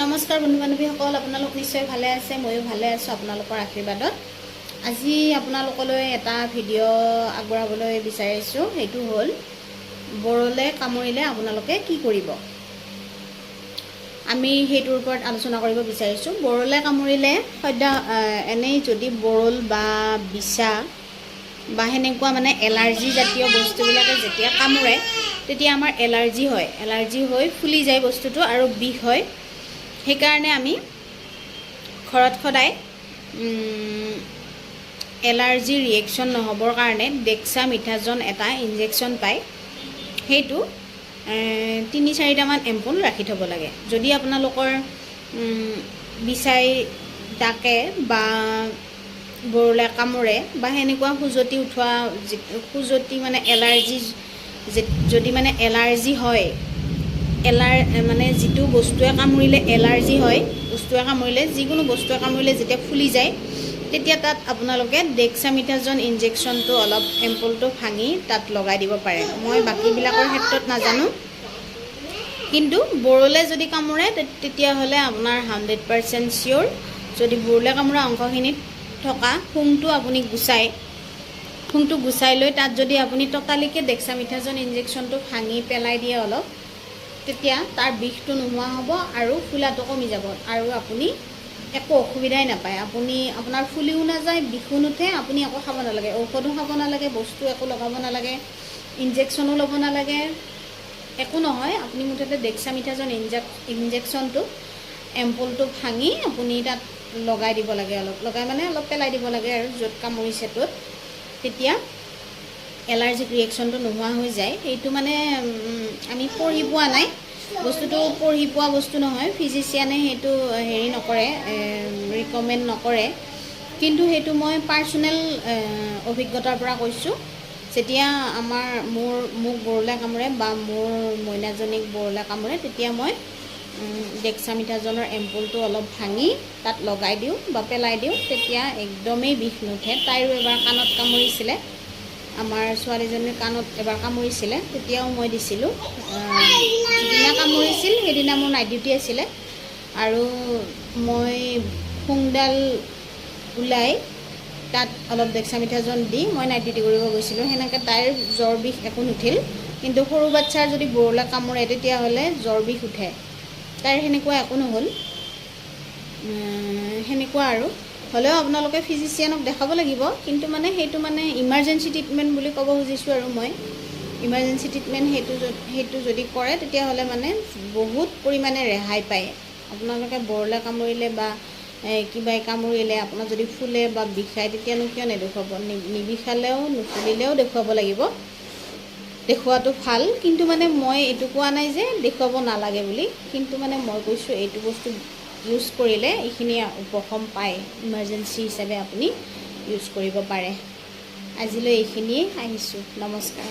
নমস্কাৰ বন্ধু বান্ধৱীসকল, আপোনালোক নিশ্চয় ভালে আছে। ময়ো ভালে আছোঁ আপোনালোকৰ আশীৰ্বাদত। আজি আপোনালোকলৈ এটা ভিডিঅ' আগবঢ়াবলৈ বিচাৰিছোঁ। সেইটো হ'ল বৰলে কামুৰিলে আপোনালোকে কি কৰিব। আমি সেইটোৰ ওপৰত আলোচনা কৰিব বিচাৰিছোঁ। বৰলে কামুৰিলে সদ্য এনেই যদি বৰল বা বিছা বা সেনেকুৱা এলাৰ্জি জাতীয় বস্তুবিলাকে যেতিয়া কামুৰে তেতিয়া আমাৰ এলাৰ্জি হয়। এলাৰ্জি হৈ ফুলি যায় বস্তুটো আৰু বিষ হয়। সেইকাৰণে আমি ঘৰত সদায় এলাৰ্জি ৰিয়েকশ্যন নহ'বৰ কাৰণে ডেক্সামিথাজন এটা ইনজেকশ্যন পায়। সেইটো ৩-৪টামান এম্পুল ৰাখি থ'ব লাগে। যদি আপোনালোকৰ বিচাই ডাকে বা বৰলে কামোৰে বা সেনেকুৱা খুজতি উঠোৱা খুজতি এলাৰ্জি যদি এলাৰ্জি হয়, যিটো বস্তুৱে কামুৰিলে এলাৰ্জি হয়, বস্তুৱে কামুৰিলে যিকোনো বস্তুৱে কামুৰিলে যেতিয়া ফুলি যায় তেতিয়া তাত আপোনালোকে ডেক্সামিথাজন ইনজেকশ্যনটো অলপ এম্পুলটো ভাঙি তাত লগাই দিব পাৰে। মই বাকীবিলাকৰ ক্ষেত্ৰত নাজানো, কিন্তু বৰলে যদি কামোৰে তেতিয়াহ'লে আপোনাৰ 100% চিয়'ৰ। যদি বৰলে কামোৰা অংশখিনিত থকা শুংটো আপুনি শুংটো গুচাই লৈ তাত যদি আপুনি টটালিকৈ ডেক্সামিথাজন ইনজেকশ্যনটো ভাঙি পেলাই দিয়ে অলপ, তেতিয়া তাৰ বিষটো নোহোৱা হ'ব আৰু ফুলাটো কমি যাব আৰু আপুনি একো অসুবিধাই নাপায়। আপোনাৰ ফুলিও নাযায়, বিষো নুঠে, আপুনি একো খাব নালাগে, ঔষধো খাব নালাগে, বস্তু একো লগাব নালাগে, ইনজেকশ্যনো ল'ব নালাগে, একো নহয়। আপুনি মুঠতে ডেক্সামিথাজন ইনজেকশ্যনটো এম্পুলটো ভাঙি আপুনি তাত লগাই দিব লাগে। লগাই অলপ পেলাই দিব লাগে আৰু য'ত কামুৰিছে ত'ত, তেতিয়া এলাৰ্জিক ৰিয়েকশ্যনটো নোহোৱা হৈ যায়। সেইটো আমি পঢ়ি পোৱা নাই, বস্তুটো পঢ়ি পোৱা বস্তু নহয়। ফিজিচিয়ানে সেইটো হেৰি নকৰে, ৰিকমেণ্ড নকৰে, কিন্তু সেইটো মই পাৰ্চনেল অভিজ্ঞতাৰ পৰা কৈছোঁ। যেতিয়া মোক বৰলে কামোৰে বা মোৰ মইনাজনীক বৰলে কামোৰে তেতিয়া মই ডেক্সামিথাজনৰ এম্পুলটো অলপ ভাঙি তাত লগাই দিওঁ বা পেলাই দিওঁ, তেতিয়া একদমেই বিষ নুঠে। তাইৰো এবাৰ কাণত কামুৰিছিলে, আমাৰ ছোৱালীজনীৰ কাণত এবাৰ কামুৰিছিলে, তেতিয়াও মই দিছিলোঁ। যিদিনা কামুৰিছিল সেইদিনা মোৰ নাইট ডিউটি আছিলে আৰু মই শুংডাল ওলাই তাত অলপ ডেক্সামিথাজন দি মই নাইট ডিউটি কৰিব গৈছিলোঁ। সেনেকৈ তাইৰ জ্বৰ বিষ একো নুঠিল, কিন্তু সৰু বাচ্ছাৰ যদি বৰলে কামোৰে তেতিয়াহ'লে জ্বৰ বিষ উঠে। তাইৰ সেনেকুৱা একো নহ'ল। সেনেকুৱা আৰু হ'লেও আপোনালোকে ফিজিচিয়ানক দেখাব লাগিব, কিন্তু সেইটো ইমাৰ্জেঞ্চি ট্ৰিটমেণ্ট বুলি ক'ব খুজিছোঁ। আৰু মই ইমাৰ্জেঞ্চি ট্ৰিটমেণ্ট সেইটো যদি কৰে তেতিয়াহ'লে বহুত পৰিমাণে ৰেহাই পায়। আপোনালোকে বৰলে কামুৰিলে বা কিবাই কামুৰিলে আপোনাৰ যদি ফুলে বা বিষায় তেতিয়ানো কিয় নেদেখুৱাব। নিবিষালেও নুফুলিলেও দেখুৱাব লাগিব, দেখুৱাটো ভাল। কিন্তু মই এইটো কোৱা নাই যে দেখুৱাব নালাগে বুলি, কিন্তু মই কৈছোঁ এইটো বস্তু ইউজ কৰিলে এইখিনি উপশম পায়। ইমাৰ্জেঞ্চি হিচাপে আপুনি ইউজ কৰিব পাৰে। আজিলৈ এইখিনিয়ে আহিছোঁ। নমস্কাৰ।